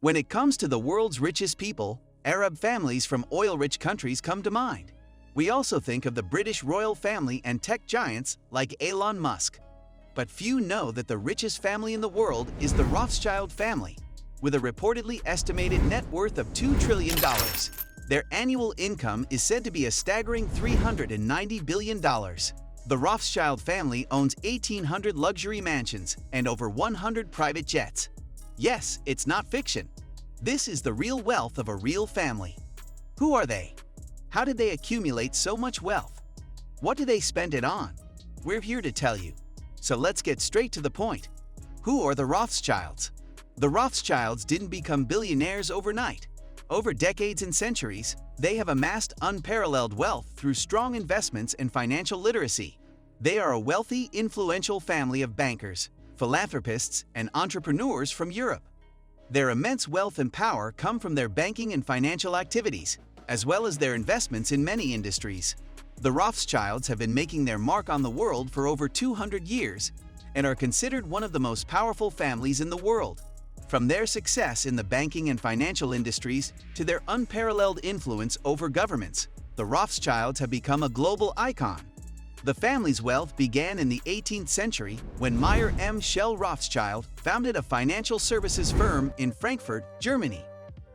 When it comes to the world's richest people, Arab families from oil-rich countries come to mind. We also think of the British royal family and tech giants like Elon Musk. But few know that the richest family in the world is the Rothschild family, with a reportedly estimated net worth of $2 trillion. Their annual income is said to be a staggering $390 billion. The Rothschild family owns 1,800 luxury mansions and over 100 private jets. Yes, it's not fiction. This is the real wealth of a real family. Who are they? How did they accumulate so much wealth? What do they spend it on? We're here to tell you. So let's get straight to the point. Who are the Rothschilds? The Rothschilds didn't become billionaires overnight. Over decades and centuries, they have amassed unparalleled wealth through strong investments and financial literacy. They are a wealthy, influential family of bankers, philanthropists, and entrepreneurs from Europe. Their immense wealth and power come from their banking and financial activities, as well as their investments in many industries. The Rothschilds have been making their mark on the world for over 200 years and are considered one of the most powerful families in the world. From their success in the banking and financial industries to their unparalleled influence over governments, the Rothschilds have become a global icon. The family's wealth began in the 18th century when Meyer M. Schell Rothschild founded a financial services firm in Frankfurt, Germany.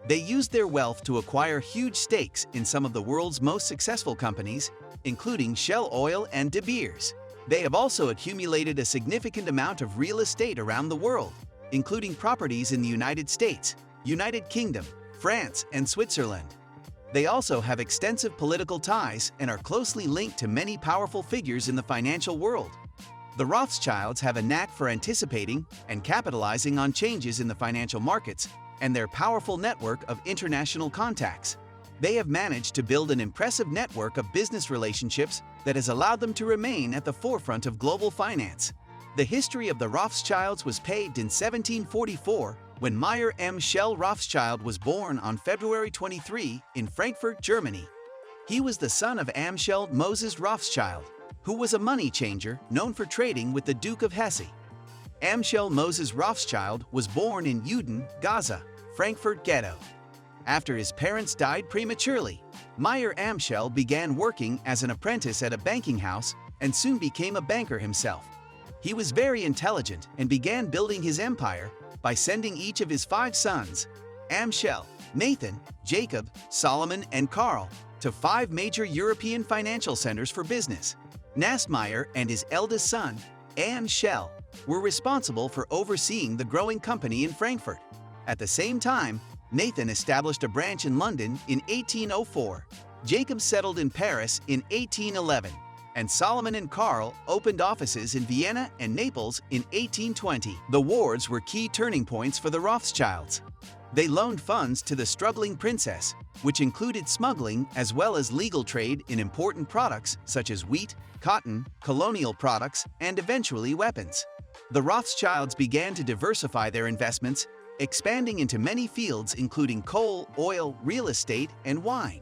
They used their wealth to acquire huge stakes in some of the world's most successful companies, including Shell Oil and De Beers. They have also accumulated a significant amount of real estate around the world, including properties in the United States, United Kingdom, France, and Switzerland. They also have extensive political ties and are closely linked to many powerful figures in the financial world. The Rothschilds have a knack for anticipating and capitalizing on changes in the financial markets and their powerful network of international contacts. They have managed to build an impressive network of business relationships that has allowed them to remain at the forefront of global finance. The history of the Rothschilds was paved in 1744 when Meyer M. Schell Rothschild was born on February 23 in Frankfurt, Germany. He was the son of Amschel Moses Rothschild, who was a money changer known for trading with the Duke of Hesse. Amschel Moses Rothschild was born in Uden, Gaza, Frankfurt Ghetto. After his parents died prematurely, Meyer Amschel began working as an apprentice at a banking house and soon became a banker himself. He was very intelligent and began building his empire by sending each of his 5 sons, Amschel, Nathan, Jacob, Solomon, and Karl, to 5 major European financial centers for business. Nassmeyer and his eldest son, Amschel, were responsible for overseeing the growing company in Frankfurt. At the same time, Nathan established a branch in London in 1804. Jacob settled in Paris in 1811. And Solomon and Karl opened offices in Vienna and Naples in 1820. The wars were key turning points for the Rothschilds. They loaned funds to the struggling princess, which included smuggling as well as legal trade in important products such as wheat, cotton, colonial products, and eventually weapons. The Rothschilds began to diversify their investments, expanding into many fields including coal, oil, real estate, and wine.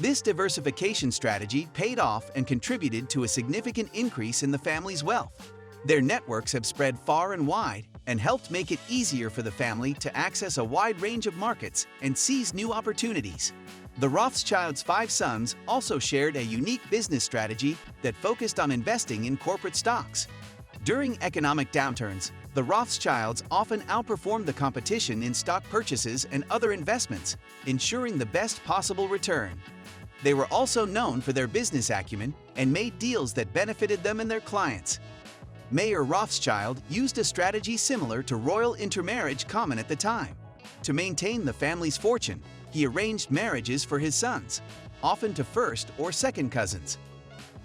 This diversification strategy paid off and contributed to a significant increase in the family's wealth. Their networks have spread far and wide and helped make it easier for the family to access a wide range of markets and seize new opportunities. The Rothschilds' 5 sons also shared a unique business strategy that focused on investing in corporate stocks. During economic downturns, the Rothschilds often outperformed the competition in stock purchases and other investments, ensuring the best possible return. They were also known for their business acumen and made deals that benefited them and their clients. Mayer Rothschild used a strategy similar to royal intermarriage common at the time. To maintain the family's fortune, he arranged marriages for his sons, often to first or second cousins.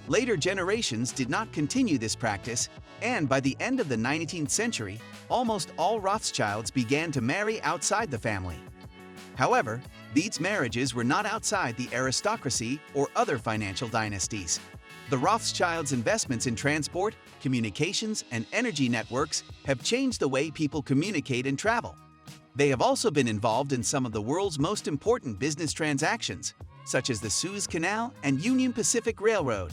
Later generations did not continue this practice, and by the end of the 19th century, almost all Rothschilds began to marry outside the family. However, these marriages were not outside the aristocracy or other financial dynasties. The Rothschilds' investments in transport, communications, and energy networks have changed the way people communicate and travel. They have also been involved in some of the world's most important business transactions, such as the Suez Canal and Union Pacific Railroad.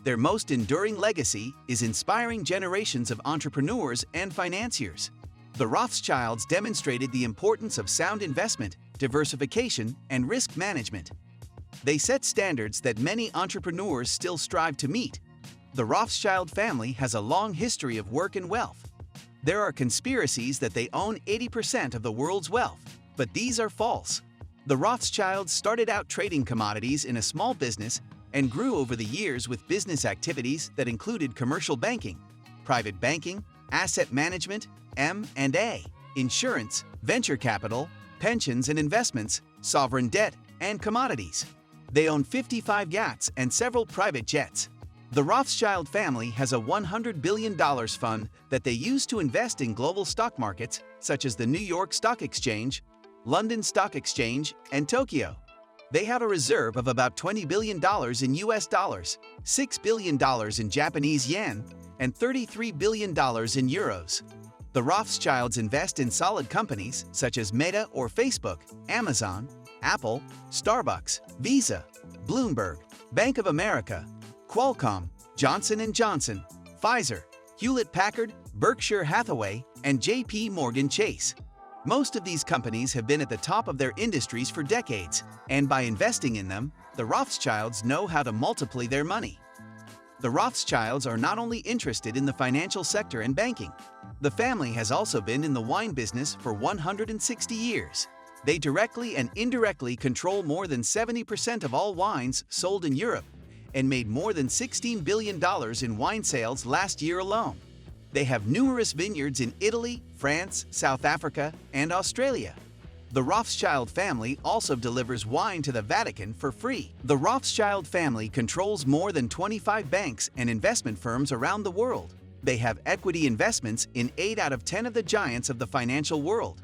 Their most enduring legacy is inspiring generations of entrepreneurs and financiers. The Rothschilds demonstrated the importance of sound investment, diversification, and risk management. They set standards that many entrepreneurs still strive to meet. The Rothschild family has a long history of work and wealth. There are conspiracies that they own 80% of the world's wealth, but these are false. The Rothschilds started out trading commodities in a small business and grew over the years with business activities that included commercial banking, private banking, asset management, M&A, insurance, venture capital, pensions and investments, sovereign debt, and commodities. They own 55 yachts and several private jets. The Rothschild family has a $100 billion fund that they use to invest in global stock markets such as the New York Stock Exchange, London Stock Exchange, and Tokyo. They have a reserve of about $20 billion in US dollars, $6 billion in Japanese yen, and $33 billion in euros. The Rothschilds invest in solid companies such as Meta or Facebook, Amazon, Apple, Starbucks, Visa, Bloomberg, Bank of America, Qualcomm, Johnson & Johnson, Pfizer, Hewlett-Packard, Berkshire Hathaway, and J.P. Morgan Chase. Most of these companies have been at the top of their industries for decades, and by investing in them, the Rothschilds know how to multiply their money. The Rothschilds are not only interested in the financial sector and banking. The family has also been in the wine business for 160 years. They directly and indirectly control more than 70% of all wines sold in Europe and made more than $16 billion in wine sales last year alone. They have numerous vineyards in Italy, France, South Africa, and Australia. The Rothschild family also delivers wine to the Vatican for free. The Rothschild family controls more than 25 banks and investment firms around the world. They have equity investments in 8 out of 10 of the giants of the financial world.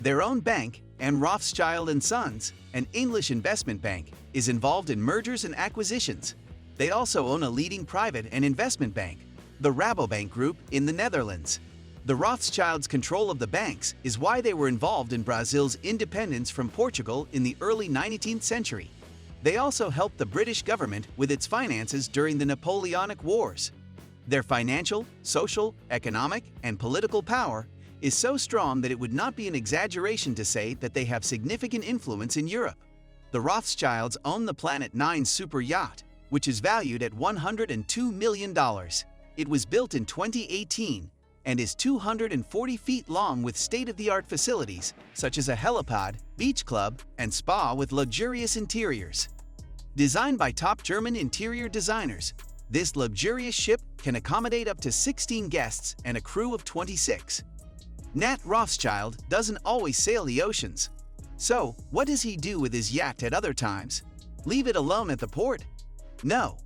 Their own bank, and Rothschild & Sons, an English investment bank, is involved in mergers and acquisitions. They also own a leading private and investment bank, the Rabobank Group in the Netherlands. The Rothschilds' control of the banks is why they were involved in Brazil's independence from Portugal in the early 19th century. They also helped the British government with its finances during the Napoleonic Wars. Their financial, social, economic, and political power is so strong that it would not be an exaggeration to say that they have significant influence in Europe. The Rothschilds own the Planet 9 super yacht, which is valued at $102 million. It was built in 2018 and is 240 feet long with state-of-the-art facilities such as a helipad, beach club, and spa with luxurious interiors. Designed by top German interior designers, this luxurious ship can accommodate up to 16 guests and a crew of 26. Nat Rothschild doesn't always sail the oceans. So, what does he do with his yacht at other times? Leave it alone at the port? No.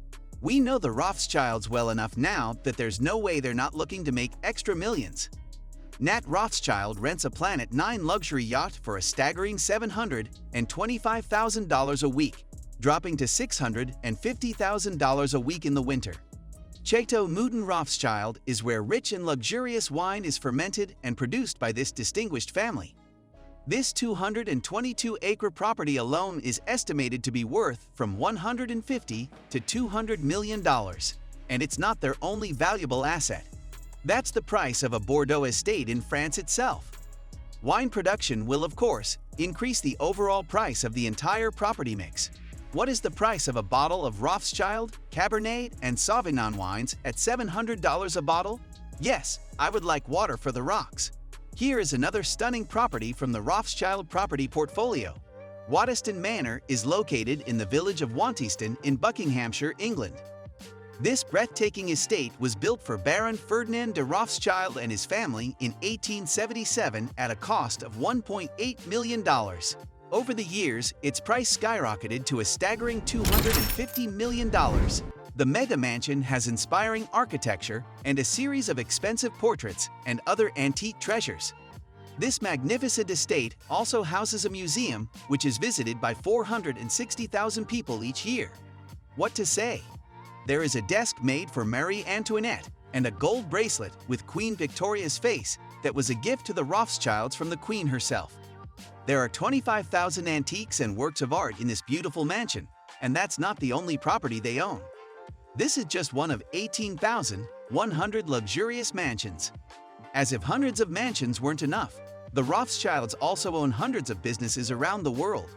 We know the Rothschilds well enough now that there's no way they're not looking to make extra millions. Nat Rothschild rents a Planet 9 luxury yacht for a staggering $725,000 a week, dropping to $650,000 a week in the winter. Chateau Mouton Rothschild is where rich and luxurious wine is fermented and produced by this distinguished family. This 222-acre property alone is estimated to be worth from $150 to $200 million, and it's not their only valuable asset. That's the price of a Bordeaux estate in France itself. Wine production will, of course, increase the overall price of the entire property mix. What is the price of a bottle of Rothschild, Cabernet, and Sauvignon wines at $700 a bottle? Yes, I would like water for the rocks. Here is another stunning property from the Rothschild property portfolio. Waddesdon Manor is located in the village of Wantiston in Buckinghamshire, England. This breathtaking estate was built for Baron Ferdinand de Rothschild and his family in 1877 at a cost of $1.8 million. Over the years, its price skyrocketed to a staggering $250 million. The mega mansion has inspiring architecture and a series of expensive portraits and other antique treasures. This magnificent estate also houses a museum which is visited by 460,000 people each year. What to say? There is a desk made for Marie Antoinette and a gold bracelet with Queen Victoria's face that was a gift to the Rothschilds from the Queen herself. There are 25,000 antiques and works of art in this beautiful mansion, and that's not the only property they own. This is just one of 18,100 luxurious mansions. As if hundreds of mansions weren't enough, the Rothschilds also own hundreds of businesses around the world.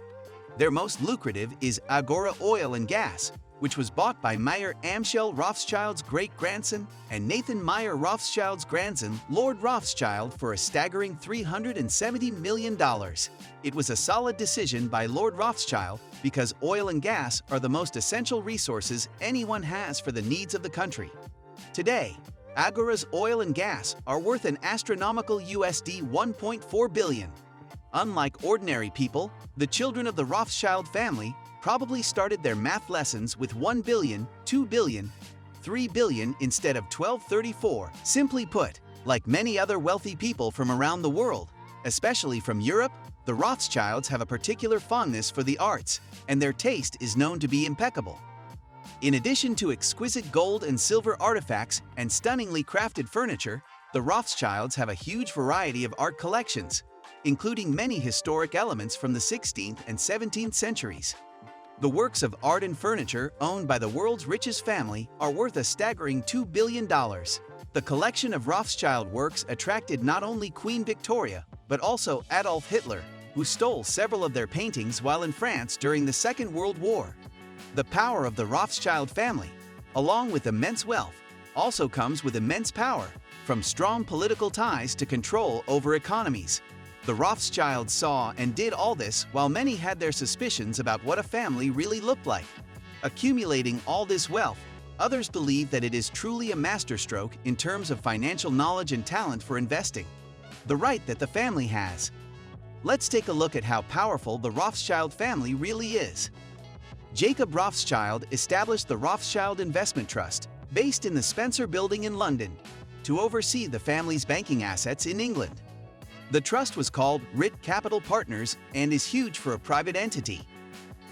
Their most lucrative is Agora Oil and Gas, which was bought by Meyer Amschel Rothschild's great-grandson and Nathan Meyer Rothschild's grandson, Lord Rothschild, for a staggering $370 million. It was a solid decision by Lord Rothschild because oil and gas are the most essential resources anyone has for the needs of the country. Today, Agora's oil and gas are worth an astronomical USD 1.4 billion. Unlike ordinary people, the children of the Rothschild family probably started their math lessons with 1 billion, 2 billion, 3 billion instead of 1234. Simply put, like many other wealthy people from around the world, especially from Europe, the Rothschilds have a particular fondness for the arts, and their taste is known to be impeccable. In addition to exquisite gold and silver artifacts and stunningly crafted furniture, the Rothschilds have a huge variety of art collections, including many historic elements from the 16th and 17th centuries. The works of art and furniture owned by the world's richest family are worth a staggering $2 billion. The collection of Rothschild works attracted not only Queen Victoria, but also Adolf Hitler, who stole several of their paintings while in France during the Second World War. The power of the Rothschild family, along with immense wealth, also comes with immense power, from strong political ties to control over economies. The Rothschilds saw and did all this while many had their suspicions about what a family really looked like. Accumulating all this wealth, others believe that it is truly a masterstroke in terms of financial knowledge and talent for investing. The right that the family has. Let's take a look at how powerful the Rothschild family really is. Jacob Rothschild established the Rothschild Investment Trust, based in the Spencer Building in London, to oversee the family's banking assets in England. The trust was called RIT Capital Partners and is huge for a private entity.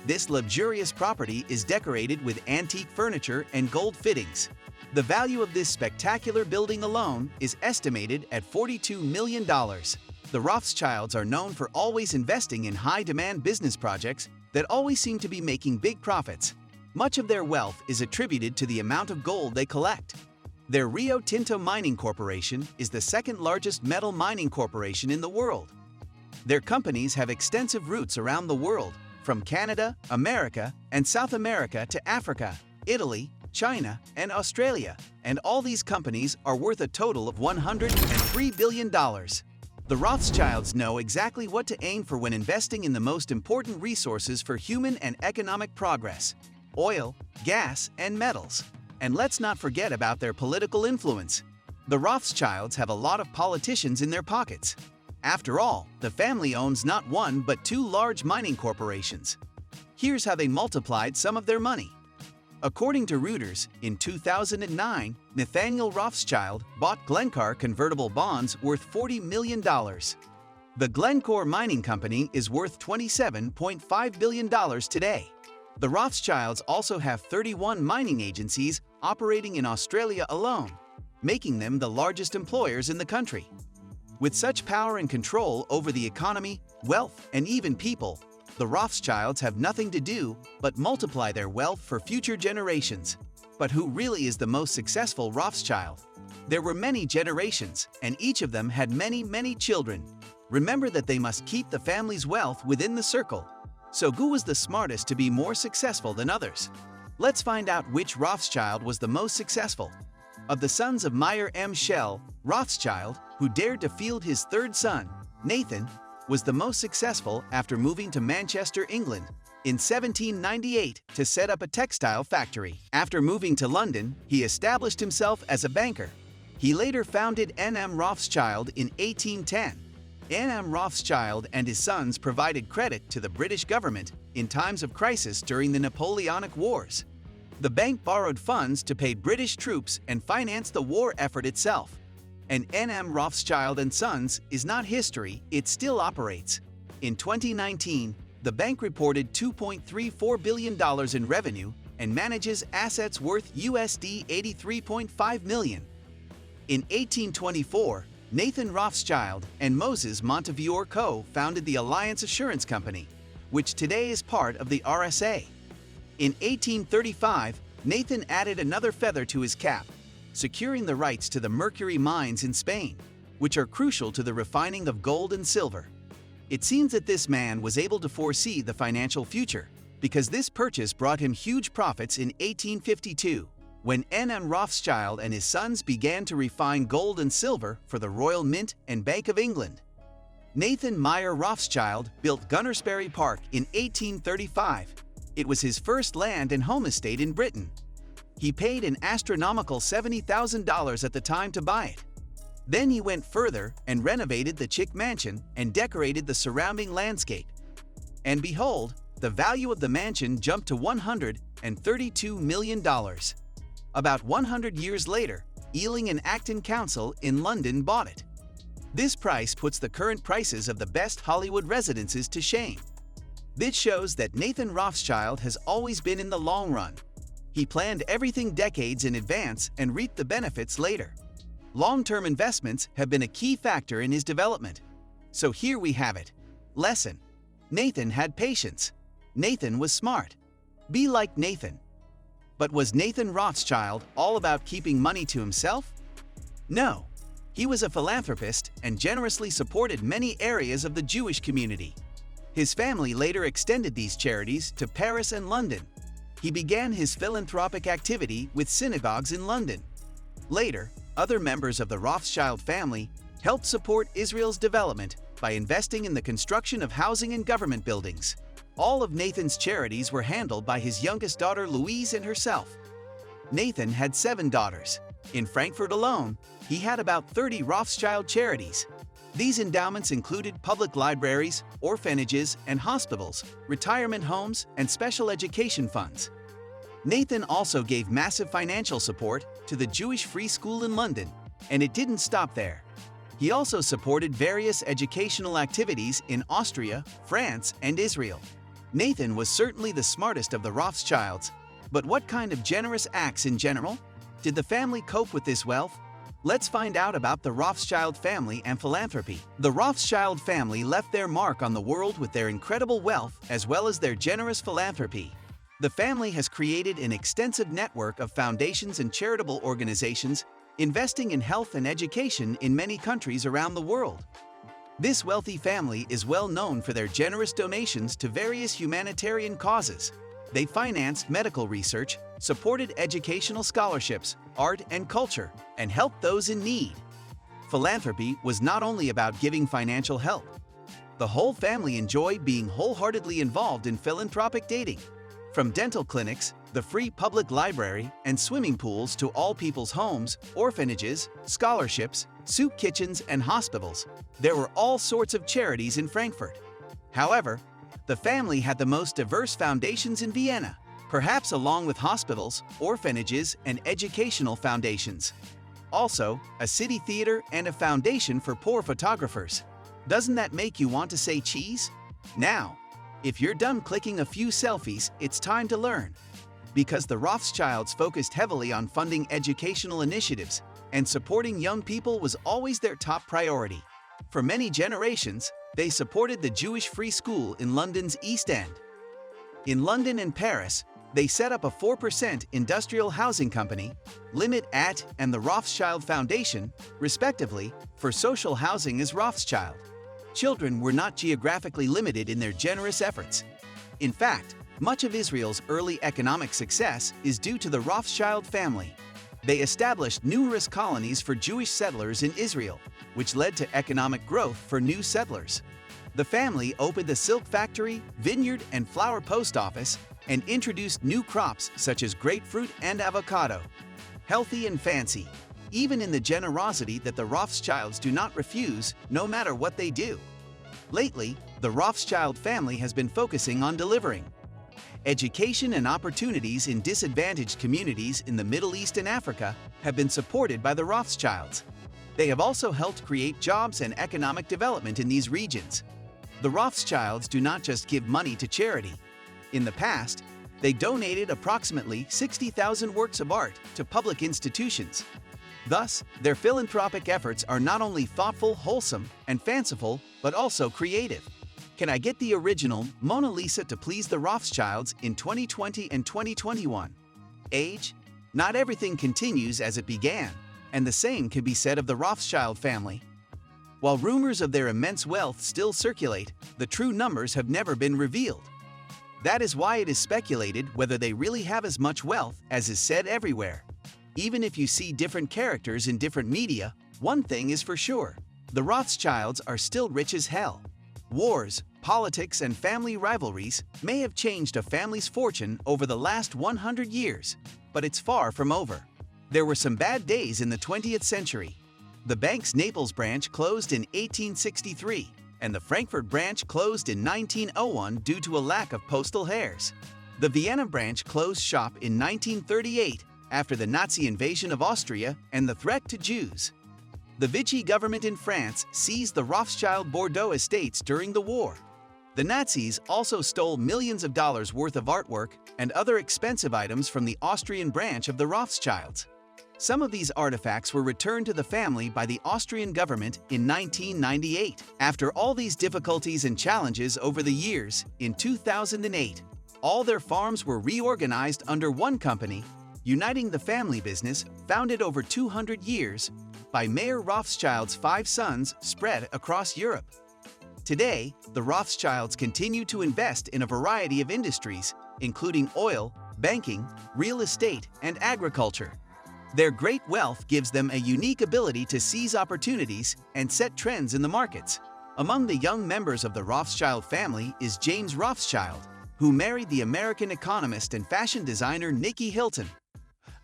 This luxurious property is decorated with antique furniture and gold fittings. The value of this spectacular building alone is estimated at $42 million. The Rothschilds are known for always investing in high-demand business projects that always seem to be making big profits. Much of their wealth is attributed to the amount of gold they collect. Their Rio Tinto Mining Corporation is the second largest metal mining corporation in the world. Their companies have extensive roots around the world, from Canada, America, and South America to Africa, Italy, China, and Australia, and all these companies are worth a total of $103 billion. The Rothschilds know exactly what to aim for when investing in the most important resources for human and economic progress: oil, gas, and metals. And let's not forget about their political influence. The Rothschilds have a lot of politicians in their pockets. After all, the family owns not one but two large mining corporations. Here's how they multiplied some of their money. According to Reuters, in 2009, Nathaniel Rothschild bought Glencore convertible bonds worth $40 million. The Glencore Mining Company is worth $27.5 billion today. The Rothschilds also have 31 mining agencies operating in Australia alone, making them the largest employers in the country. With such power and control over the economy, wealth, and even people, the Rothschilds have nothing to do but multiply their wealth for future generations. But who really is the most successful Rothschild? There were many generations, and each of them had many children. Remember that they must keep the family's wealth within the circle. So who was the smartest to be more successful than others? Let's find out which Rothschild was the most successful. Of the sons of Meyer Amschel, Rothschild, who dared to field his third son, Nathan, was the most successful after moving to Manchester, England, in 1798 to set up a textile factory. After moving to London, he established himself as a banker. He later founded N.M. Rothschild in 1810. N.M. Rothschild and his sons provided credit to the British government in times of crisis during the Napoleonic Wars. The bank borrowed funds to pay British troops and finance the war effort itself. And N.M. Rothschild and Sons is not history, it still operates. In 2019, the bank reported $2.34 billion in revenue and manages assets worth USD 83.5 million. In 1824, Nathan Rothschild and Moses Montefiore co-founded the Alliance Assurance Company, which today is part of the RSA. In 1835, Nathan added another feather to his cap, securing the rights to the mercury mines in Spain. which are crucial to the refining of gold and silver. It seems that this man was able to foresee the financial future, because this purchase brought him huge profits in 1852, when N.M. Rothschild and his sons began to refine gold and silver for the Royal Mint and Bank of England. Nathan Meyer Rothschild built Gunnersbury Park in 1835. It was his first land and home estate in Britain. He paid an astronomical $70,000 at the time to buy it. Then he went further and renovated the Chick Mansion and decorated the surrounding landscape. And behold, the value of the mansion jumped to $132 million. About 100 years later, Ealing and Acton Council in London bought it. This price puts the current prices of the best Hollywood residences to shame. This shows that Nathan Rothschild has always been in the long run. He planned everything decades in advance and reaped the benefits later. Long-term investments have been a key factor in his development. So here we have it. Lesson: Nathan had patience. Nathan was smart. Be like Nathan. But was Nathan Rothschild all about keeping money to himself? No. He was a philanthropist and generously supported many areas of the Jewish community. His family later extended these charities to Paris and London. He began his philanthropic activity with synagogues in London. Later, other members of the Rothschild family helped support Israel's development by investing in the construction of housing and government buildings. All of Nathan's charities were handled by his youngest daughter Louise and herself. Nathan had 7 daughters. In Frankfurt alone, he had about 30 Rothschild charities. These endowments included public libraries, orphanages and hospitals, retirement homes, and special education funds. Nathan also gave massive financial support to the Jewish Free School in London, and it didn't stop there. He also supported various educational activities in Austria, France, and Israel. Nathan was certainly the smartest of the Rothschilds, but what kind of generous acts in general? Did the family cope with this wealth? Let's find out about the Rothschild family and philanthropy. The Rothschild family left their mark on the world with their incredible wealth as well as their generous philanthropy. The family has created an extensive network of foundations and charitable organizations investing in health and education in many countries around the world. This wealthy family is well known for their generous donations to various humanitarian causes. They financed medical research, supported educational scholarships, art and culture, and helped those in need. Philanthropy was not only about giving financial help. The whole family enjoyed being wholeheartedly involved in philanthropic dating. From dental clinics, the free public library, and swimming pools to all people's homes, orphanages, scholarships, soup kitchens, and hospitals, there were all sorts of charities in Frankfurt. However, the family had the most diverse foundations in Vienna, perhaps along with hospitals, orphanages, and educational foundations. Also, a city theater and a foundation for poor photographers. Doesn't that make you want to say cheese? Now, if you're done clicking a few selfies, it's time to learn. Because the Rothschilds focused heavily on funding educational initiatives, and supporting young people was always their top priority. For many generations, they supported the Jewish Free School in London's East End. In London and Paris, they set up a 4% industrial housing company, Limit at and the Rothschild Foundation, respectively, for social housing as Rothschild. Children were not geographically limited in their generous efforts. In fact, much of Israel's early economic success is due to the Rothschild family. They established numerous colonies for Jewish settlers in Israel, which led to economic growth for new settlers. The family opened a silk factory, vineyard, and flower post office, and introduced new crops such as grapefruit and avocado. Healthy and fancy, even in the generosity that the Rothschilds do not refuse, no matter what they do. Lately, the Rothschild family has been focusing on delivering education and opportunities in disadvantaged communities in the Middle East and Africa have been supported by the Rothschilds. They have also helped create jobs and economic development in these regions. The Rothschilds do not just give money to charity. In the past, they donated approximately 60,000 works of art to public institutions. Thus, their philanthropic efforts are not only thoughtful, wholesome, and fanciful, but also creative. Can I get the original Mona Lisa to please the Rothschilds in 2020 and 2021? Age? Not everything continues as it began, and the same can be said of the Rothschild family. While rumors of their immense wealth still circulate, the true numbers have never been revealed. That is why it is speculated whether they really have as much wealth as is said everywhere. Even if you see different characters in different media, one thing is for sure: the Rothschilds are still rich as hell. Wars, politics, and family rivalries may have changed a family's fortune over the last 100 years, but it's far from over. There were some bad days in the 20th century. The bank's Naples branch closed in 1863, and the Frankfurt branch closed in 1901 due to a lack of postal hairs. The Vienna branch closed shop in 1938 after the Nazi invasion of Austria and the threat to Jews. The Vichy government in France seized the Rothschild Bordeaux estates during the war. The Nazis also stole millions of dollars worth of artwork and other expensive items from the Austrian branch of the Rothschilds. Some of these artifacts were returned to the family by the Austrian government in 1998. After all these difficulties and challenges over the years, in 2008, all their farms were reorganized under one company, uniting the family business, founded over 200 years, by Mayer Rothschild's 5 sons spread across Europe. Today, the Rothschilds continue to invest in a variety of industries, including oil, banking, real estate, and agriculture. Their great wealth gives them a unique ability to seize opportunities and set trends in the markets. Among the young members of the Rothschild family is James Rothschild, who married the American economist and fashion designer Nikki Hilton.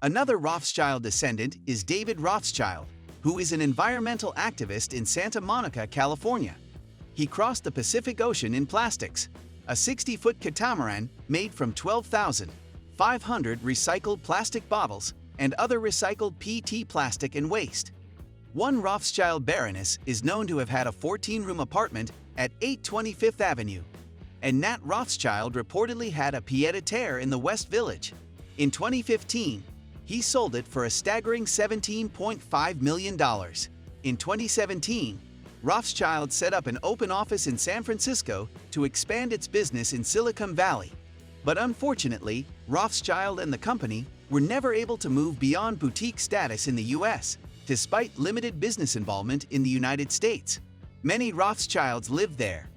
Another Rothschild descendant is David Rothschild, who is an environmental activist in Santa Monica, California. He crossed the Pacific Ocean in plastics, a 60-foot catamaran made from 12,500 recycled plastic bottles and other recycled PET plastic and waste. One Rothschild Baroness is known to have had a 14-room apartment at 820 Fifth Avenue, and Nat Rothschild reportedly had a pied-à-terre in the West Village. In 2015, he sold it for a staggering $17.5 million. In 2017, Rothschild set up an open office in San Francisco to expand its business in Silicon Valley. But unfortunately, Rothschild and the company were never able to move beyond boutique status in the U.S., despite limited business involvement in the United States. Many Rothschilds lived there.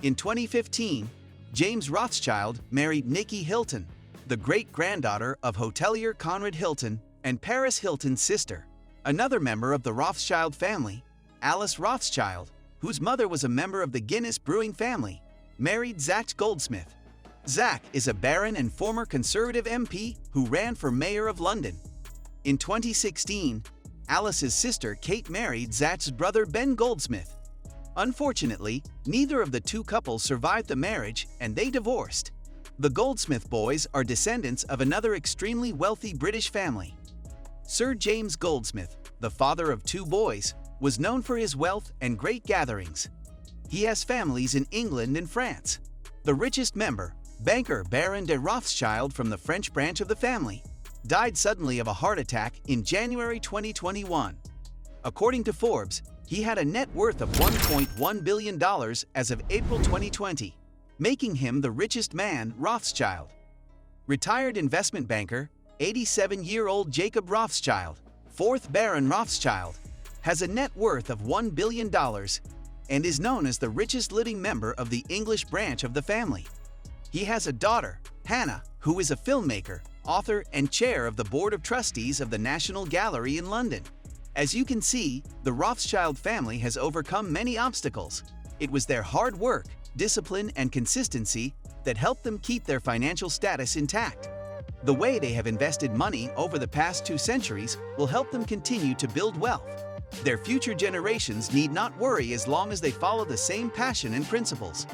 In 2015, James Rothschild married Nikki Hilton, the great-granddaughter of hotelier Conrad Hilton and Paris Hilton's sister. Another member of the Rothschild family, Alice Rothschild, whose mother was a member of the Guinness brewing family, married Zach Goldsmith. Zach is a baron and former Conservative MP who ran for mayor of London. In 2016, Alice's sister Kate married Zach's brother Ben Goldsmith. Unfortunately, neither of the two couples survived the marriage and they divorced. The Goldsmith boys are descendants of another extremely wealthy British family. Sir James Goldsmith, the father of 2 boys, was known for his wealth and great gatherings. He has families in England and France. The richest member, banker Baron de Rothschild from the French branch of the family, died suddenly of a heart attack in January 2021. According to Forbes, he had a net worth of $1.1 billion as of April 2020, making him the richest man Rothschild. Retired investment banker, 87-year-old Jacob Rothschild, 4th Baron Rothschild, has a net worth of $1 billion and is known as the richest living member of the English branch of the family. He has a daughter, Hannah, who is a filmmaker, author, and chair of the Board of Trustees of the National Gallery in London. As you can see, the Rothschild family has overcome many obstacles. It was their hard work, discipline, and consistency that helped them keep their financial status intact. The way they have invested money over the past 2 centuries will help them continue to build wealth. Their future generations need not worry as long as they follow the same passion and principles.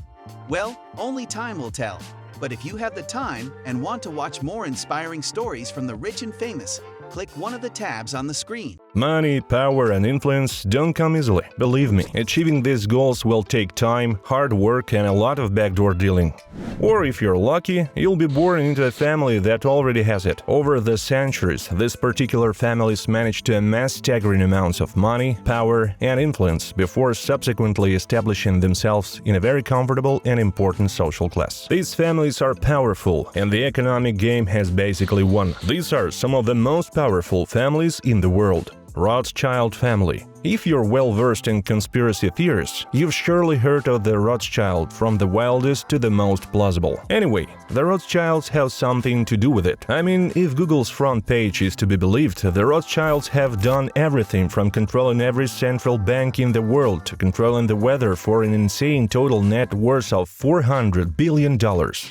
Well, only time will tell. But if you have the time and want to watch more inspiring stories from the rich and famous, click one of the tabs on the screen. Money, power, and influence don't come easily. Believe me, achieving these goals will take time, hard work, and a lot of backdoor dealing. Or if you're lucky, you'll be born into a family that already has it. Over the centuries, these particular families managed to amass staggering amounts of money, power, and influence before subsequently establishing themselves in a very comfortable and important social class. These families are powerful, and the economic game has basically won. These are some of the most powerful families in the world. Rothschild family. If you're well-versed in conspiracy theories, you've surely heard of the Rothschild, from the wildest to the most plausible. Anyway, the Rothschilds have something to do with it. I mean, if Google's front page is to be believed, the Rothschilds have done everything from controlling every central bank in the world to controlling the weather for an insane total net worth of $400 billion.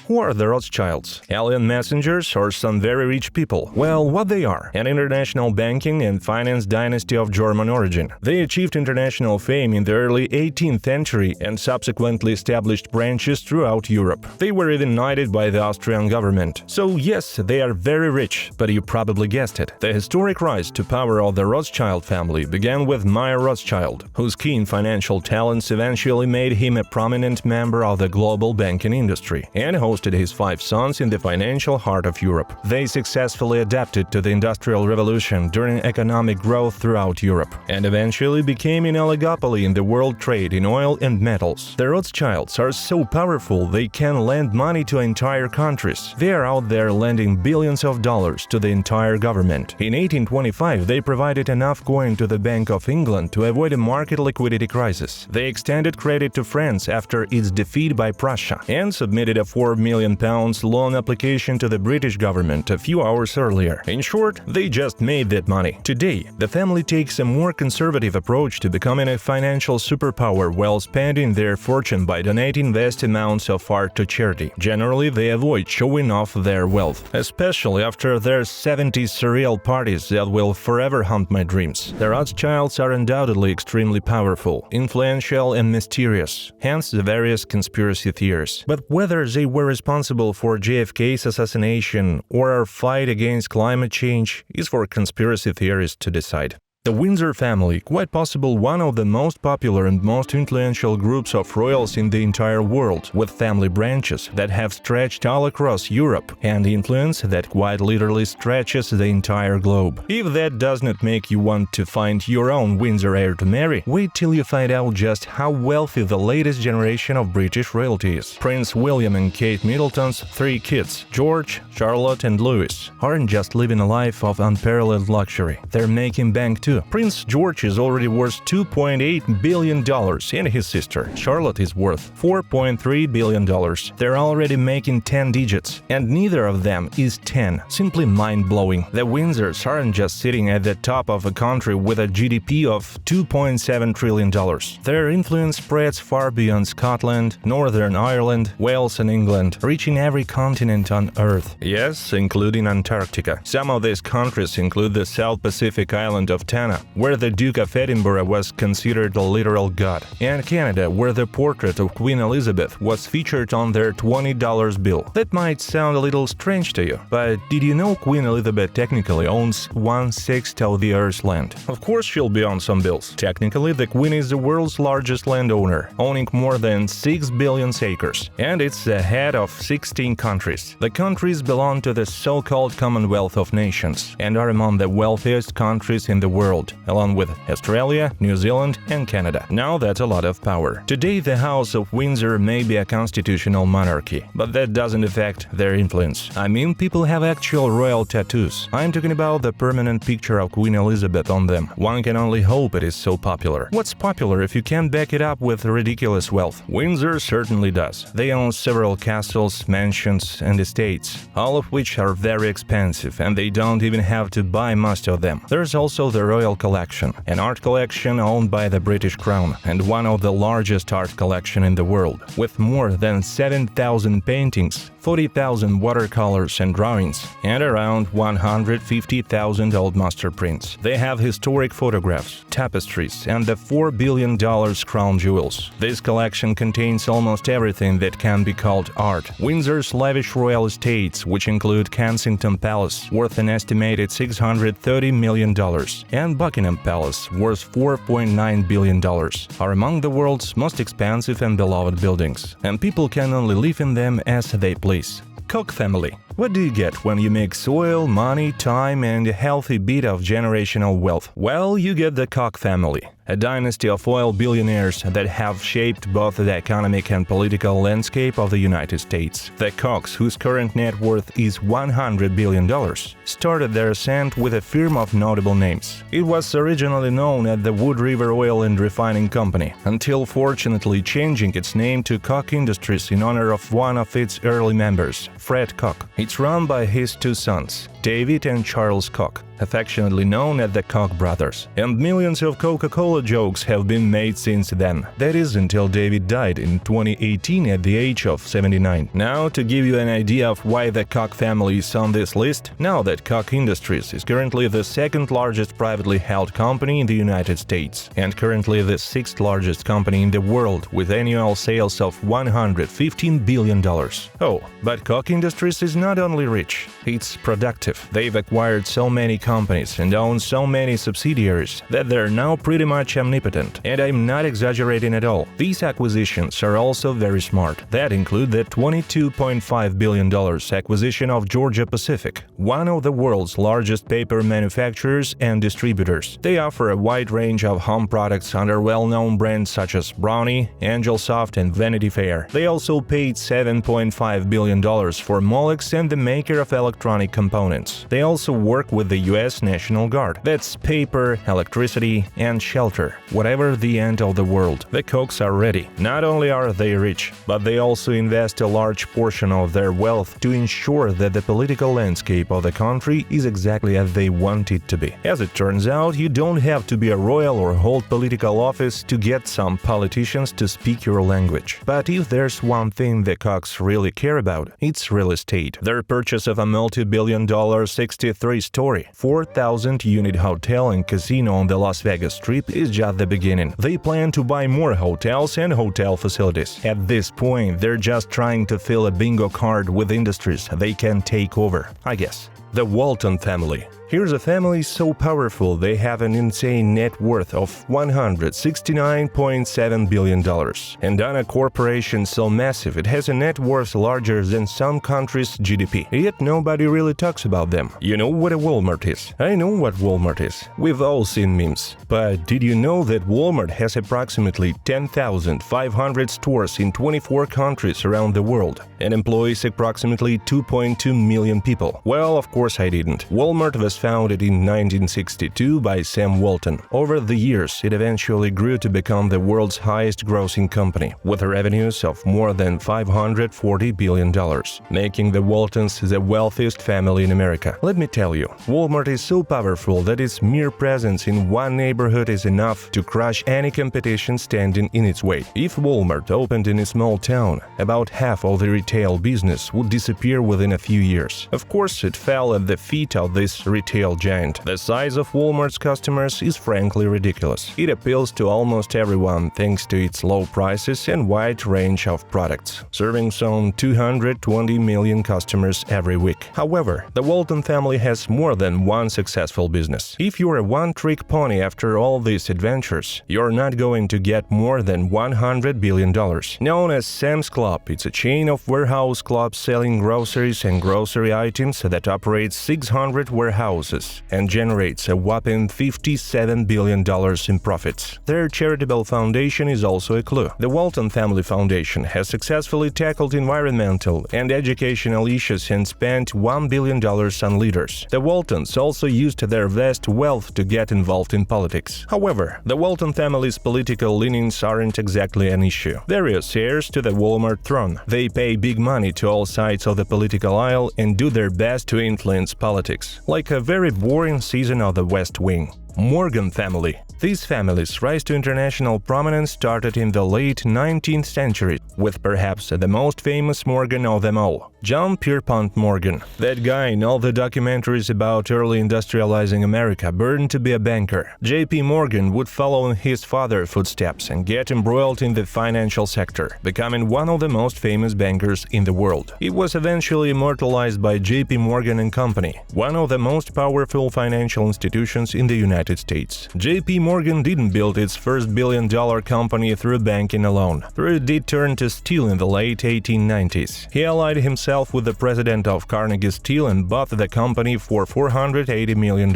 Who are the Rothschilds? Alien messengers or some very rich people? Well, what they are: an international banking and finance dynasty of German origin. They achieved international fame in the early 18th century and subsequently established branches throughout Europe. They were even knighted by the Austrian government. So yes, they are very rich, but you probably guessed it. The historic rise to power of the Rothschild family began with Mayer Rothschild, whose keen financial talents eventually made him a prominent member of the global banking industry, and hosted his 5 sons in the financial heart of Europe. They successfully adapted to the Industrial Revolution during economic growth throughout Europe, and eventually became an oligopoly in the world trade in oil and metals. The Rothschilds are so powerful they can lend money to entire countries. They are out there lending billions of dollars to the entire government. In 1825, they provided enough coin to the Bank of England to avoid a market liquidity crisis. They extended credit to France after its defeat by Prussia, and submitted a £4 million loan application to the British government a few hours earlier. In short, they just made that money. Today, the family takes a more conservative approach to becoming a financial superpower while spending their fortune by donating vast amounts of art to charity. Generally, they avoid showing off their wealth, especially after their 70s surreal parties that will forever haunt my dreams. The Rothschilds are undoubtedly extremely powerful, influential and mysterious, hence the various conspiracy theories. But whether they were responsible for JFK's assassination or our fight against climate change is for conspiracy theorists to decide. The Windsor family, quite possible one of the most popular and most influential groups of royals in the entire world, with family branches that have stretched all across Europe and influence that quite literally stretches the entire globe. If that does not make you want to find your own Windsor heir to marry, wait till you find out just how wealthy the latest generation of British royalty is. Prince William and Kate Middleton's 3 kids, George, Charlotte and Louis, aren't just living a life of unparalleled luxury, they're making bank too. Prince George is already worth $2.8 billion and his sister, Charlotte, is worth $4.3 billion. They're already making 10 digits, and neither of them is 10. Simply mind-blowing. The Windsors aren't just sitting at the top of a country with a GDP of $2.7 trillion. Their influence spreads far beyond Scotland, Northern Ireland, Wales and England, reaching every continent on Earth. Yes, including Antarctica. Some of these countries include the South Pacific island of Tanna, where the Duke of Edinburgh was considered a literal god, and Canada, where the portrait of Queen Elizabeth was featured on their $20 bill. That might sound a little strange to you, but did you know Queen Elizabeth technically owns 1/6 of the Earth's land? Of course she'll be on some bills. Technically, the Queen is the world's largest landowner, owning more than 6 billion acres, and it's the head of 16 countries. The countries belong to the so-called Commonwealth of Nations and are among the wealthiest countries in the world, along with Australia, New Zealand and Canada. Now that's a lot of power. Today the House of Windsor may be a constitutional monarchy, but that doesn't affect their influence. I mean, people have actual royal tattoos. I'm talking about the permanent picture of Queen Elizabeth on them. One can only hope it is so popular. What's popular if you can't back it up with ridiculous wealth? Windsor certainly does. They own several castles, mansions and estates, all of which are very expensive, and they don't even have to buy most of them. There's also the Royal Collection, an art collection owned by the British Crown and one of the largest art collection in the world, with more than 7,000 paintings, 40,000 watercolors and drawings, and around 150,000 old master prints. They have historic photographs, tapestries, and the $4 billion crown jewels. This collection contains almost everything that can be called art. Windsor's lavish royal estates, which include Kensington Palace, worth an estimated $630 million, and Buckingham Palace, worth $4.9 billion, are among the world's most expensive and beloved buildings, and people can only live in them as they please. Koch family. What do you get when you mix oil, money, time and a healthy bit of generational wealth? Well, you get the Koch family. a dynasty of oil billionaires that have shaped both the economic and political landscape of the United States. The Kochs, whose current net worth is $100 billion, started their ascent with a firm of notable names. It was originally known as the Wood River Oil and Refining Company, until fortunately changing its name to Koch Industries in honor of one of its early members, Fred Koch. It's run by his two sons, David and Charles Koch, affectionately known as the Koch brothers, and millions of Coca-Cola jokes have been made since then. That is, until David died in 2018 at the age of 79. Now, to give you an idea of why the Koch family is on this list, know that Koch Industries is currently the second largest privately held company in the United States, and currently the sixth largest company in the world, with annual sales of $115 billion. Oh, but Koch Industries is not only rich, it's productive. They've acquired so many companies and own so many subsidiaries that they're now pretty much omnipotent, and I'm not exaggerating at all. These acquisitions are also very smart. That include the $22.5 billion acquisition of Georgia Pacific, one of the world's largest paper manufacturers and distributors. They offer a wide range of home products under well-known brands such as Brownie, Angelsoft, and Vanity Fair. They also paid $7.5 billion for Molex and the maker of electronic components. They also work with the U.S. National Guard. That's paper, electricity, and shelter, whatever the end of the world. The Kochs are ready. Not only are they rich, but they also invest a large portion of their wealth to ensure that the political landscape of the country is exactly as they want it to be. As it turns out, you don't have to be a royal or hold political office to get some politicians to speak your language. But if there's one thing the Kochs really care about, it's real estate. Their purchase of a multi-billion-dollar 63-story, 4,000-unit hotel and casino on the Las Vegas Strip is just the beginning. They plan to buy more hotels and hotel facilities. At this point, they're just trying to fill a bingo card with industries they can take over, I guess. The Walton family. Here's a family so powerful they have an insane net worth of $169.7 billion, and on a corporation so massive it has a net worth larger than some countries' GDP. Yet nobody really talks about them. You know what a Walmart is? I know what Walmart is. We've all seen memes. But did you know that Walmart has approximately 10,500 stores in 24 countries around the world and employs approximately 2.2 million people? Well, of course I didn't. Walmart was founded in 1962 by Sam Walton. Over the years, it eventually grew to become the world's highest-grossing company, with revenues of more than $540 billion, making the Waltons the wealthiest family in America. Let me tell you, Walmart is so powerful that its mere presence in one neighborhood is enough to crush any competition standing in its way. If Walmart opened in a small town, about half of the retail business would disappear within a few years. Of course, it fell at the feet of this retail giant. The size of Walmart's customers is frankly ridiculous. It appeals to almost everyone thanks to its low prices and wide range of products, serving some 220 million customers every week. However, the Walton family has more than one successful business. If you're a one-trick pony after all these adventures, you're not going to get more than $100 billion. Known as Sam's Club, it's a chain of warehouse clubs selling groceries and grocery items that operates 600 warehouses and generates a whopping $57 billion in profits. Their charitable foundation is also a clue. The Walton Family Foundation has successfully tackled environmental and educational issues and spent $1 billion on leaders. The Waltons also used their vast wealth to get involved in politics. However, the Walton family's political leanings aren't exactly an issue. Various heirs to the Walmart throne. They pay big money to all sides of the political aisle and do their best to influence politics, like a very boring season of The West Wing. Morgan family. These families' rise to international prominence started in the late 19th century, with perhaps the most famous Morgan of them all, John Pierpont Morgan. That guy in all the documentaries about early industrializing America burned to be a banker. J.P. Morgan would follow in his father's footsteps and get embroiled in the financial sector, becoming one of the most famous bankers in the world. He was eventually immortalized by J.P. Morgan & Company, one of the most powerful financial institutions in the United United States. JP Morgan didn't build its first billion-dollar company through banking alone. It did turn to steel in the late 1890s. He allied himself with the president of Carnegie Steel and bought the company for $480 million,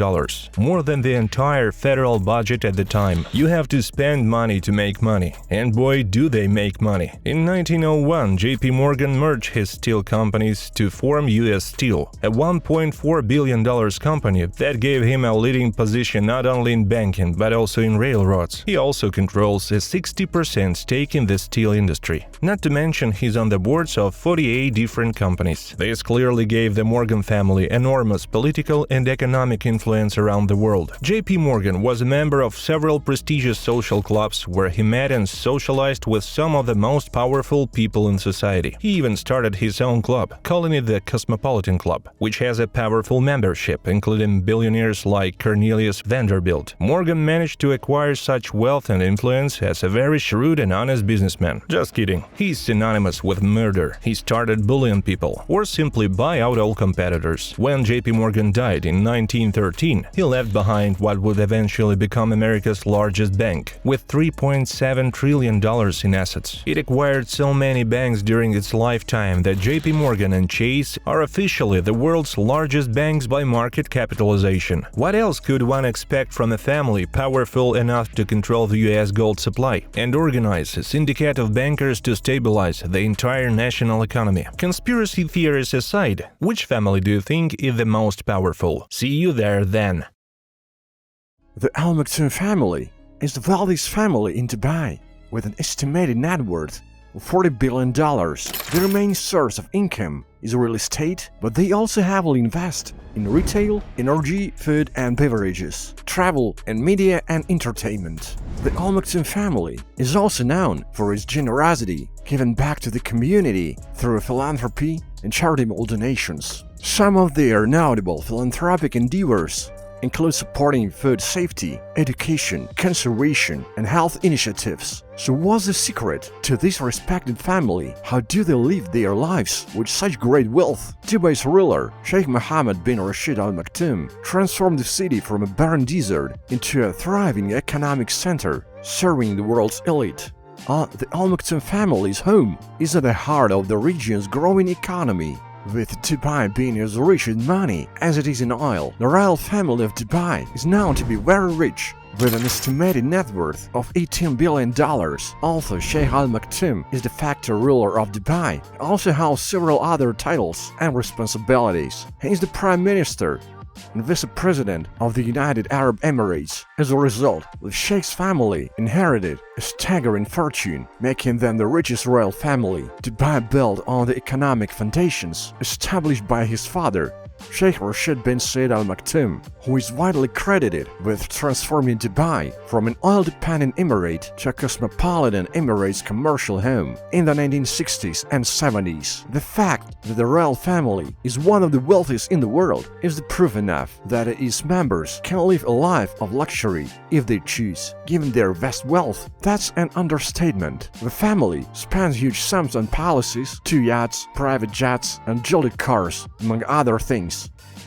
more than the entire federal budget at the time. You have to spend money to make money, and boy, do they make money. In 1901, JP Morgan merged his steel companies to form US Steel, a $1.4 billion company that gave him a leading position not only in banking but also in railroads. He also controls a 60% stake in the steel industry. Not to mention he's on the boards of 48 different companies. This clearly gave the Morgan family enormous political and economic influence around the world. JP Morgan was a member of several prestigious social clubs where he met and socialized with some of the most powerful people in society. He even started his own club, calling it the Cosmopolitan Club, which has a powerful membership, including billionaires like Cornelius Vanderbilt. Morgan managed to acquire such wealth and influence as a very shrewd and honest businessman. Just kidding. He's synonymous with murder. He started bullying people, or simply buy out all competitors. When JP Morgan died in 1913, he left behind what would eventually become America's largest bank, with $3.7 trillion in assets. It acquired so many banks during its lifetime that JP Morgan and Chase are officially the world's largest banks by market capitalization. What else could one expect from a family powerful enough to control the US gold supply and organize a syndicate of bankers to stabilize the entire national economy? Conspiracy theories aside, which family do you think is the most powerful? See you there then. The Al Maktoum family is the wealthiest family in Dubai, with an estimated net worth of $40 billion. Their main source of income is real estate, but they also heavily invest in retail, energy, food and beverages, travel, and media and entertainment. The Al Maktoum family is also known for its generosity, giving back to the community through philanthropy and charitable donations. Some of their notable philanthropic endeavors include supporting food safety, education, conservation, and health initiatives. So what's the secret to this respected family? How do they live their lives with such great wealth? Dubai's ruler, Sheikh Mohammed bin Rashid Al Maktoum, transformed the city from a barren desert into a thriving economic center, serving the world's elite. The Al Maktoum family's home is at the heart of the region's growing economy. With Dubai being as rich in money as it is in oil, the royal family of Dubai is known to be very rich, with an estimated net worth of $18 billion. Also, Sheikh Al Maktoum is de facto ruler of Dubai. He also has several other titles and responsibilities. He is the Prime Minister and Vice President of the United Arab Emirates. As a result, the Sheikh's family inherited a staggering fortune, making them the richest royal family. Dubai built on the economic foundations established by his father, Sheikh Rashid bin Said Al Maktoum, who is widely credited with transforming Dubai from an oil-dependent emirate to a cosmopolitan Emirates commercial home in the 1960s and 70s. The fact that the royal family is one of the wealthiest in the world is the proof enough that its members can live a life of luxury if they choose. Given their vast wealth, that's an understatement. The family spends huge sums on palaces, 2 yachts, private jets, and jeweled cars, among other things.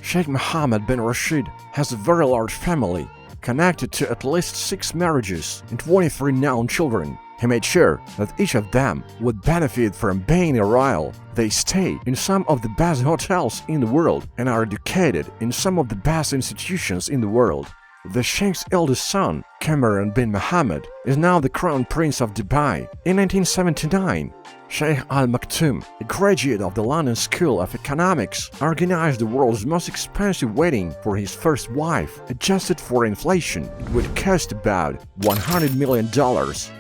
Sheikh Mohammed bin Rashid has a very large family, connected to at least 6 marriages and 23 known children. He made sure that each of them would benefit from being a royal. They stay in some of the best hotels in the world and are educated in some of the best institutions in the world. The Sheikh's eldest son, Cameron bin Mohammed, is now the Crown Prince of Dubai. In 1979, Sheikh Al Maktoum, a graduate of the London School of Economics, organized the world's most expensive wedding for his first wife. Adjusted for inflation, it would cost about $100 million.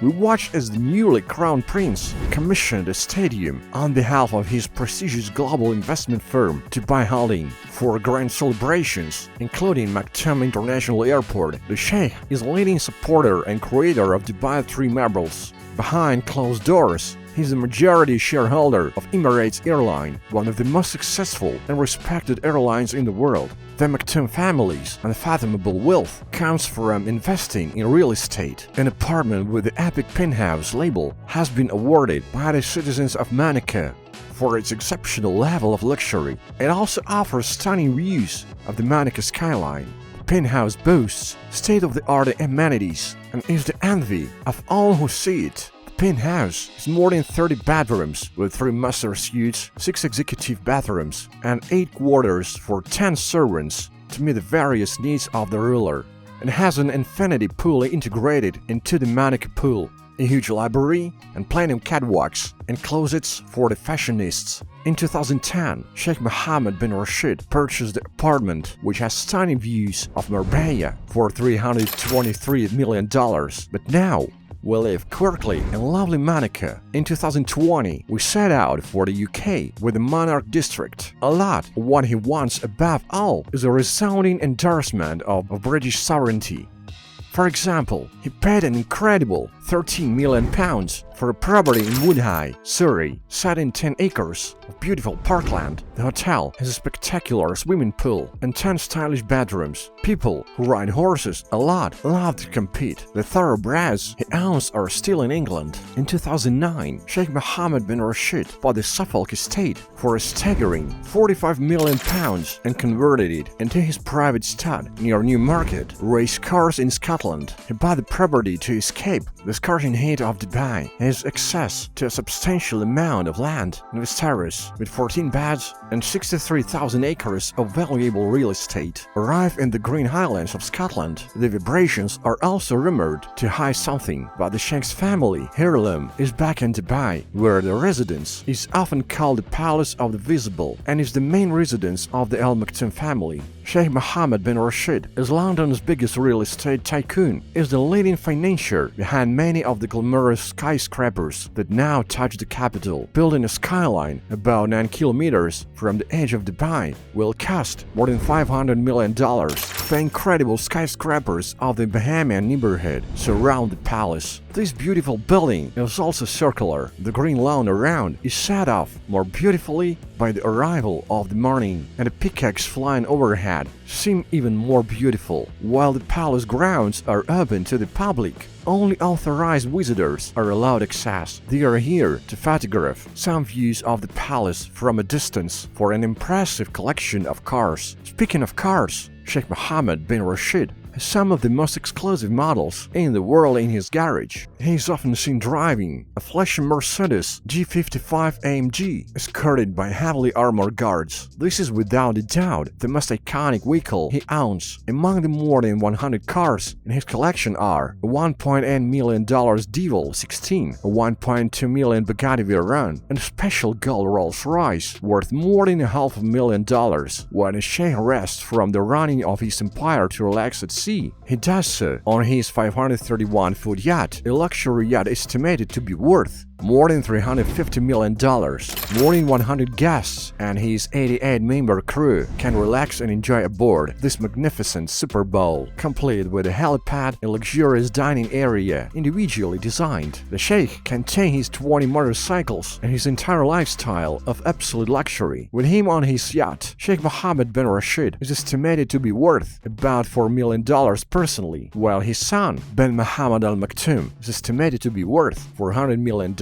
We watched as the newly crowned prince commissioned a stadium on behalf of his prestigious global investment firm, Dubai Holding, for grand celebrations, including Maktoum International Airport. The Sheikh is a leading supporter and creator of Dubai 3 marbles. Behind closed doors, he's a majority shareholder of Emirates Airline, one of the most successful and respected airlines in the world. The Maktoum family's unfathomable wealth comes from investing in real estate. An apartment with the Epic Penthouse label has been awarded by the citizens of Monaco for its exceptional level of luxury. It also offers stunning views of the Monaco skyline. penthouse boasts state-of-the-art amenities and is the envy of all who see it. The penthouse has more than 30 bedrooms with 3 master suites, 6 executive bathrooms, and 8 quarters for 10 servants to meet the various needs of the ruler, and has an infinity pool integrated into the manicure pool, a huge library, and plenty of catwalks and closets for the fashionists. In 2010, Sheikh Mohammed bin Rashid purchased the apartment, which has stunning views of Marbella, for $323 million. But now, we live quickly in lovely Monaco. In 2020, we set out for the UK with the Monarch District. A lot of what he wants above all is a resounding endorsement of British sovereignty. For example, he paid an incredible £13 million for a property in Woodhigh, Surrey, set in 10 acres of beautiful parkland. The hotel has a spectacular swimming pool and 10 stylish bedrooms. People who ride horses a lot love to compete. The thoroughbreds he owns are still in England. In 2009, Sheikh Mohammed bin Rashid bought the Suffolk estate for a staggering £45 million and converted it into his private stud near Newmarket, race cars in Scotland. He bought the property to escape the scorching heat of Dubai and has access to a substantial amount of land in Windsor with 14 beds and 63,000 acres of valuable real estate. Arrive in the Green Highlands of Scotland, the vibrations are also rumored to hide something, but the Sheikh's family heirloom is back in Dubai, where the residence is often called the Palace of the Visible and is the main residence of the Al Maktoum family. Sheikh Mohammed bin Rashid is London's biggest real estate tycoon, is the leading financier behind many of the glamorous skyscrapers that now touch the capital. Building a skyline about 9 kilometers from the edge of Dubai will cost more than $500 million. The incredible skyscrapers of the Bahamian neighborhood surround the palace. This beautiful building is also circular. The green lawn around is set off more beautifully by the arrival of the morning, and the peacocks flying overhead seem even more beautiful. While the palace grounds are open to the public, only authorized visitors are allowed access. They are here to photograph some views of the palace from a distance for an impressive collection of cars. Speaking of cars, Sheikh Mohammed bin Rashid has some of the most exclusive models in the world in his garage. He is often seen driving a flashy Mercedes G55 AMG, escorted by heavily armored guards. This is without a doubt the most iconic vehicle he owns. Among the more than 100 cars in his collection are a $1.8 million Devil 16, a $1.2 million Bugatti Veyron, and a special gold Rolls-Royce worth more than $500,000. When a sheikh rests from the running of his empire to relax at sea, he does so on his 531-foot yacht, a luxury yacht estimated to be worth more than $350 million. More than 100 guests and his 88-member crew can relax and enjoy aboard this magnificent Super Bowl, complete with a helipad and luxurious dining area individually designed. The sheikh can take his 20 motorcycles and his entire lifestyle of absolute luxury with him on his yacht. Sheikh Mohammed bin Rashid is estimated to be worth about $4 million personally, while his son, bin Mohammed Al Maktoum, is estimated to be worth $400 million.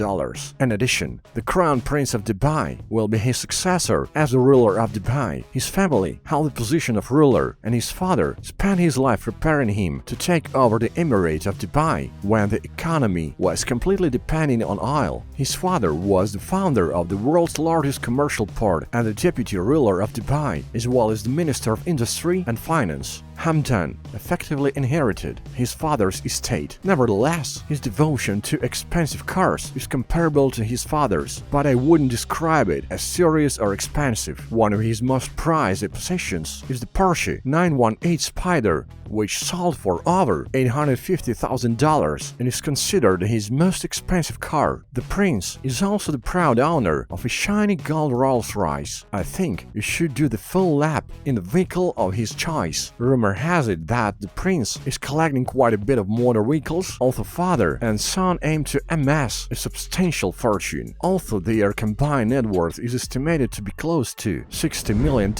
In addition, the Crown Prince of Dubai will be his successor as the ruler of Dubai. His family held the position of ruler, and his father spent his life preparing him to take over the Emirate of Dubai when the economy was completely dependent on oil. His father was the founder of the world's largest commercial port and the deputy ruler of Dubai, as well as the Minister of Industry and Finance. Hamdan effectively inherited his father's estate. Nevertheless, his devotion to expensive cars is comparable to his father's, but I wouldn't describe it as serious or expensive. One of his most prized possessions is the Porsche 918 Spider, which sold for over $850,000 and is considered his most expensive car. The prince is also the proud owner of a shiny gold Rolls-Royce. I think you should do the full lap in the vehicle of his choice. Rumor has it that the prince is collecting quite a bit of motor vehicles, although father and son aim to amass a substantial fortune. Although their combined net worth is estimated to be close to $60 million,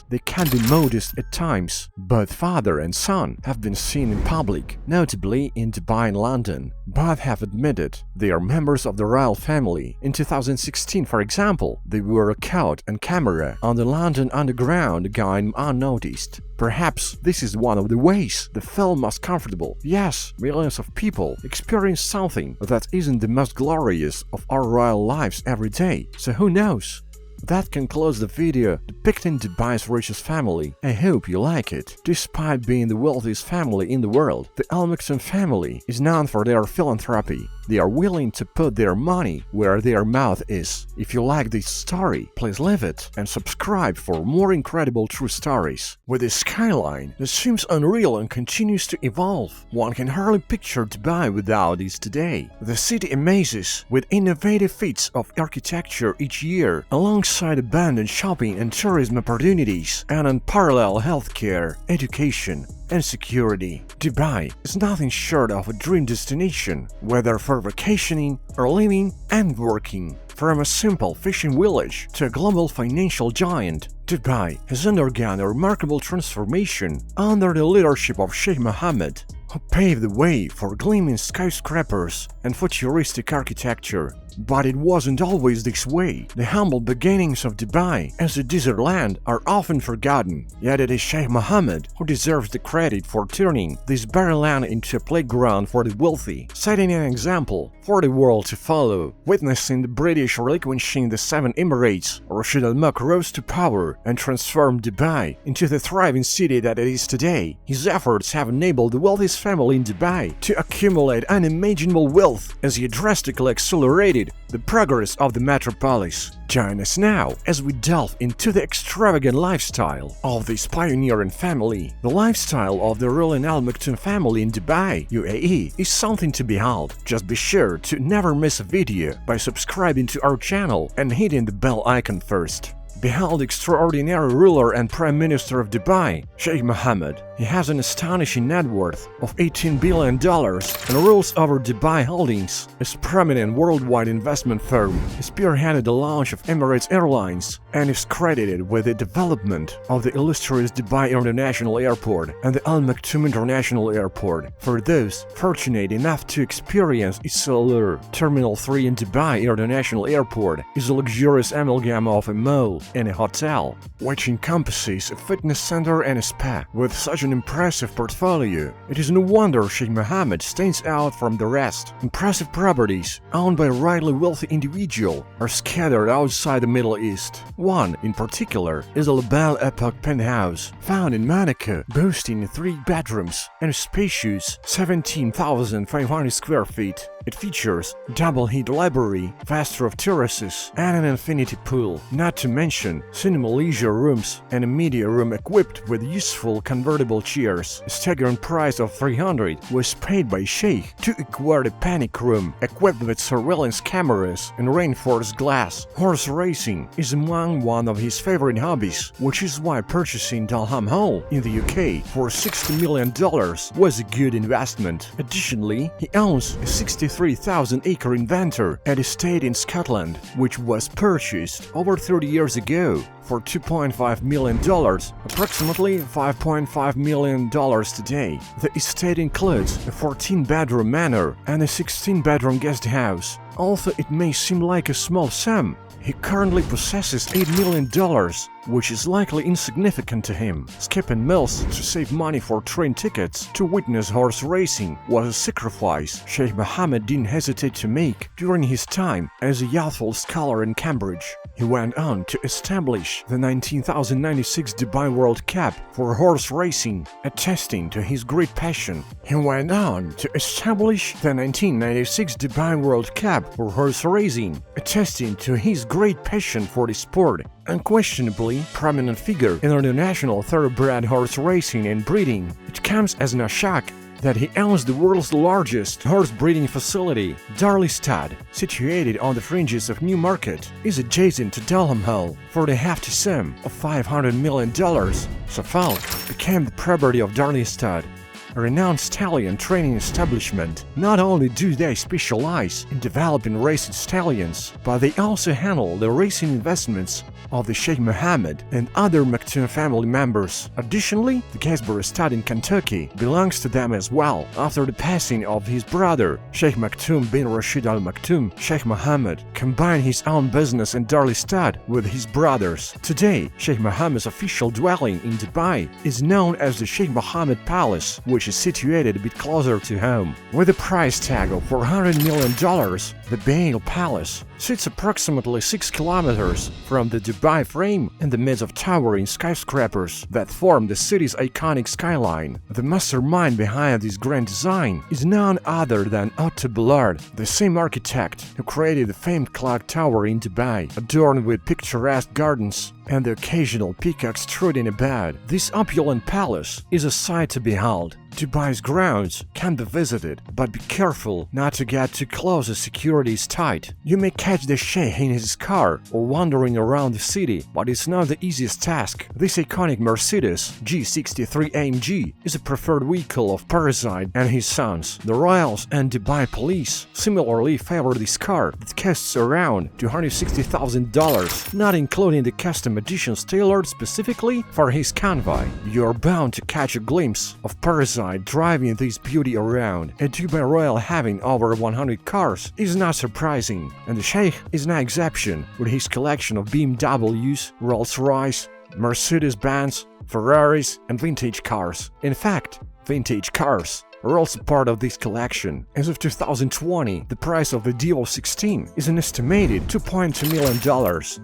they can be modest at times. Both father and son have been seen in public, notably in Dubai and London. Both have admitted they are members of the royal family. In 2016, for example, they were caught on camera on the London Underground going unnoticed, Perhaps this is one of the ways they feel most comfortable. Yes, millions of people experience something that isn't the most glorious of our royal lives every day, so who knows? That concludes the video depicting Dubai's richest family. I hope you like it. Despite being the wealthiest family in the world, the Maktoum family is known for their philanthropy. They are willing to put their money where their mouth is. If you like this story, please leave it and subscribe for more incredible true stories. With a skyline that seems unreal and continues to evolve, one can hardly picture Dubai without it today. The city amazes with innovative feats of architecture each year, alongside abundant shopping and tourism opportunities and unparalleled healthcare, education, and security. Dubai is nothing short of a dream destination, whether for vacationing or living and working. From a simple fishing village to a global financial giant, Dubai has undergone a remarkable transformation under the leadership of Sheikh Mohammed, who paved the way for gleaming skyscrapers and futuristic architecture. But it wasn't always this way. The humble beginnings of Dubai as a desert land are often forgotten, yet it is Sheikh Mohammed who deserves the credit for turning this barren land into a playground for the wealthy, setting an example for the world to follow. Witnessing the British relinquishing the Seven Emirates, Rothschild Dynasty rose to power and transformed Dubai into the thriving city that it is today. His efforts have enabled the wealthiest family in Dubai to accumulate unimaginable wealth as he drastically accelerated the progress of the metropolis. Join us now as we delve into the extravagant lifestyle of this pioneering family. The lifestyle of the ruling Al Maktoum family in Dubai, UAE, is something to behold. Just be sure to never miss a video by subscribing to our channel and hitting the bell icon first. Behold the extraordinary ruler and Prime Minister of Dubai, Sheikh Mohammed. He has an astonishing net worth of $18 billion and rules over Dubai Holdings, a prominent worldwide investment firm. He spearheaded the launch of Emirates Airlines and is credited with the development of the illustrious Dubai International Airport and the Al Maktoum International Airport. For those fortunate enough to experience its allure, Terminal 3 in Dubai International Airport is a luxurious amalgam of a mall and a hotel, which encompasses a fitness center and a spa. With such an impressive portfolio, it is no wonder Sheikh Mohammed stands out from the rest. Impressive properties owned by a rightly wealthy individual are scattered outside the Middle East. One, in particular, is a La Belle Epoque penthouse, found in Monaco, boasting 3 bedrooms and a spacious 17,500 square feet. It features double heat library, vast roof terraces, and an infinity pool, not to mention cinema leisure rooms and a media room equipped with useful convertible chairs. A staggering price of $300 was paid by Sheikh to acquire a panic room equipped with surveillance cameras and reinforced glass. Horse racing is among one of his favorite hobbies, which is why purchasing Dalham Hall in the UK for $60 million was a good investment. Additionally, he owns a 63,000-acre inventor and estate in Scotland, which was purchased over 30 years ago for $2.5 million, approximately $5.5 million today. The estate includes a 14-bedroom manor and a 16-bedroom guest house. Although it may seem like a small sum, he currently possesses $8 million, which is likely insignificant to him. Skipping meals to save money for train tickets to witness horse racing was a sacrifice Sheikh Mohammed didn't hesitate to make during his time as a youthful scholar in Cambridge. He went on to establish the 1996 Dubai World Cup for horse racing, attesting to his great passion. He went on to establish the 1996 Dubai World Cup for horse racing, attesting to his great passion for the sport. Unquestionably prominent figure in international thoroughbred horse racing and breeding, it comes as no shock that he owns the world's largest horse breeding facility. Darlingstad, situated on the fringes of Newmarket, is adjacent to Dalham Hall for the hefty sum of $500 million. Suffolk became the property of Darlingstad, a renowned stallion training establishment. Not only do they specialize in developing racing stallions, but they also handle the racing investments of the Sheikh Mohammed and other Maktoum family members. Additionally, the Casbah estate in Kentucky belongs to them as well. After the passing of his brother, Sheikh Maktoum bin Rashid Al Maktoum, Sheikh Mohammed combined his own business in Darlistan with his brother's. Today, Sheikh Mohammed's official dwelling in Dubai is known as the Sheikh Mohammed Palace, which is situated a bit closer to home. With a price tag of $400 million, the Bail Palace sits approximately 6 kilometers from the Dubai frame in the midst of towering skyscrapers that form the city's iconic skyline. The mastermind behind this grand design is none other than Otto Bullard, the same architect who created the famed clock tower in Dubai, adorned with picturesque gardens and the occasional peacock strutting about. This opulent palace is a sight to behold. Dubai's grounds can be visited, but be careful not to get too close as security is tight. You may catch the sheikh in his car or wandering around the city, but it's not the easiest task. This iconic Mercedes G63 AMG is a preferred vehicle of Parasite and his sons. The royals and Dubai police similarly favor this car that costs around $260,000, not including the custom editions tailored specifically for his convoy. You're bound to catch a glimpse of Parasite driving this beauty around. A Dubai royal having over 100 cars is not surprising, and the sheikh is no exception with his collection of BMWs, Rolls-Royce, Mercedes-Benz, Ferraris, and vintage cars. In fact, vintage cars are also part of this collection. As of 2020, the price of the Devo 16 is an estimated $2.2 million.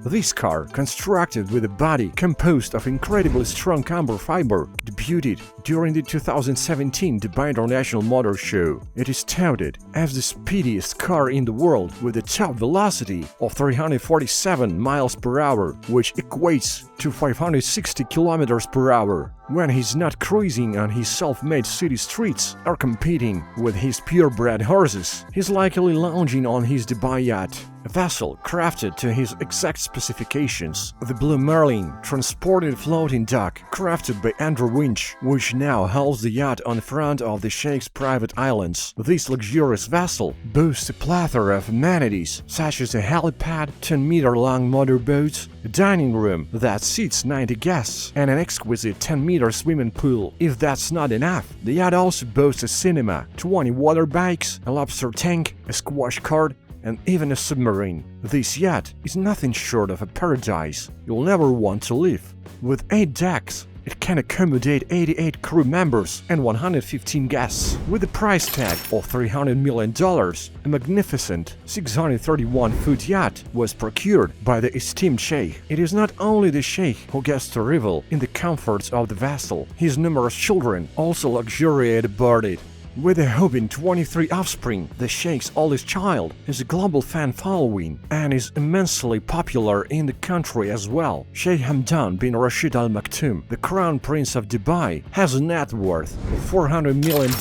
This car, constructed with a body composed of incredibly strong carbon fiber, debuted during the 2017 Dubai International Motor Show. It is touted as the speediest car in the world with a top velocity of 347 miles per hour, which equates to 560 kilometers per hour. When he's not cruising on his self-made city streets or competing with his purebred horses, he's likely lounging on his Dubai yacht, a vessel crafted to his exact specifications. The Blue Merlin transported floating dock crafted by Andrew Winch, which now holds the yacht on front of the Sheikh's private islands. This luxurious vessel boasts a plethora of amenities such as a helipad, 10-meter-long motorboat, a dining room that seats 90 guests, and an exquisite 10-meter swimming pool. If that's not enough, the yacht also boasts a cinema, 20 water bikes, a lobster tank, a squash court, and even a submarine. This yacht is nothing short of a paradise you'll never want to leave. With 8 decks, it can accommodate 88 crew members and 115 guests. With a price tag of $300 million, a magnificent 631-foot yacht was procured by the esteemed sheikh. It is not only the sheikh who gets to revel in the comforts of the vessel, his numerous children also luxuriate aboard it. With a whopping 23 offspring, the Sheikh's oldest child has a global fan following and is immensely popular in the country as well. Sheikh Hamdan bin Rashid Al Maktoum, the Crown Prince of Dubai, has a net worth of $400 million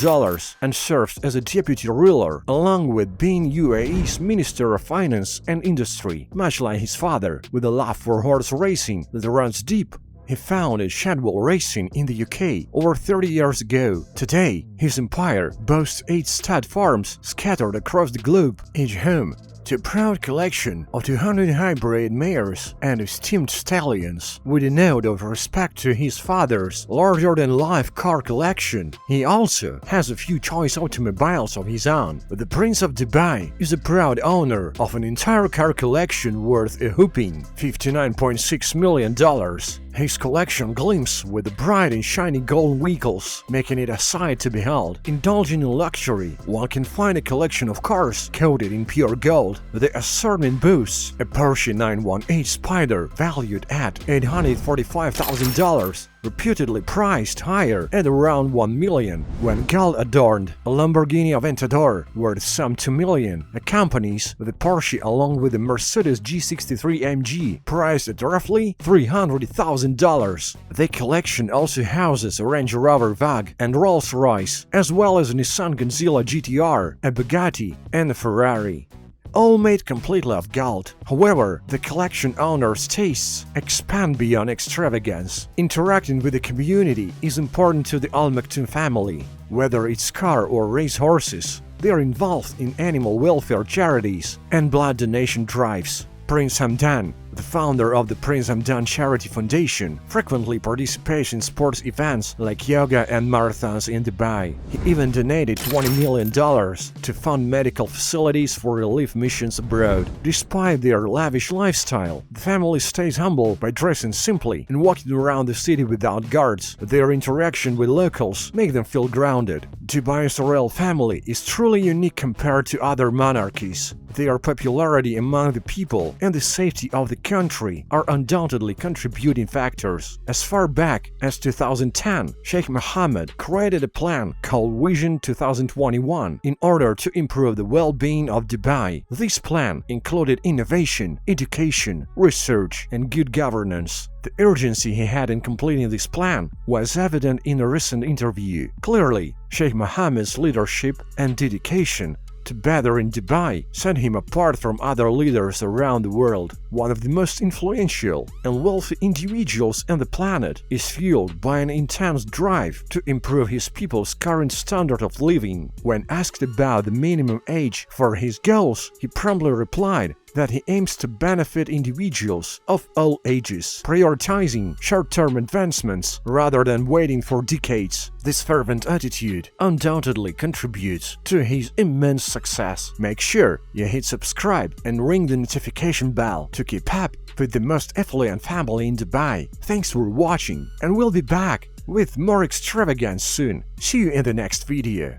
and serves as a deputy ruler, along with being UAE's Minister of Finance and Industry. Much like his father, with a love for horse racing that runs deep, he founded Shadwell Racing in the UK over 30 years ago. Today, his empire boasts 8 stud farms scattered across the globe, each home to a proud collection of 200 hybrid mares and esteemed stallions. With a note of respect to his father's larger-than-life car collection, he also has a few choice automobiles of his own. The Prince of Dubai is a proud owner of an entire car collection worth a whopping $59.6 million. His collection gleams with bright and shiny gold vehicles, making it a sight to behold. Indulging in luxury, one can find a collection of cars coated in pure gold. The assortment boasts a Porsche 918 Spider valued at $845,000, reputedly priced higher at around $1 million, when gold-adorned a Lamborghini Aventador worth some $2 million accompanies the Porsche along with the Mercedes G63 AMG priced at roughly $300,000. The collection also houses a Range Rover Vogue and Rolls-Royce, as well as a Nissan Godzilla GTR, a Bugatti, and a Ferrari. All made completely of gold. However, the collection owner's tastes expand beyond extravagance. Interacting with the community is important to the Al Maktoum family. Whether it's car or race horses, they are involved in animal welfare charities and blood donation drives. Prince Hamdan, The founder of the Prince Hamdan Charity Foundation frequently participates in sports events like yoga and marathons in Dubai. He even donated $20 million to fund medical facilities for relief missions abroad. Despite their lavish lifestyle, the family stays humble by dressing simply and walking around the city without guards. Their interaction with locals make them feel grounded. Dubai's royal family is truly unique compared to other monarchies. Their popularity among the people and the safety of the country are undoubtedly contributing factors. As far back as 2010, Sheikh Mohammed created a plan called Vision 2021 in order to improve the well-being of Dubai. This plan included innovation, education, research, and good governance. The urgency he had in completing this plan was evident in a recent interview. Clearly, Sheikh Mohammed's leadership and dedication to better in Dubai set him apart from other leaders around the world. One of the most influential and wealthy individuals on the planet is fueled by an intense drive to improve his people's current standard of living. When asked about the minimum age for his goals, he promptly replied that he aims to benefit individuals of all ages, prioritizing short-term advancements rather than waiting for decades. This fervent attitude undoubtedly contributes to his immense success. Make sure you hit subscribe and ring the notification bell to keep up with the most affluent family in Dubai. Thanks for watching, and we'll be back with more extravagance soon. See you in the next video.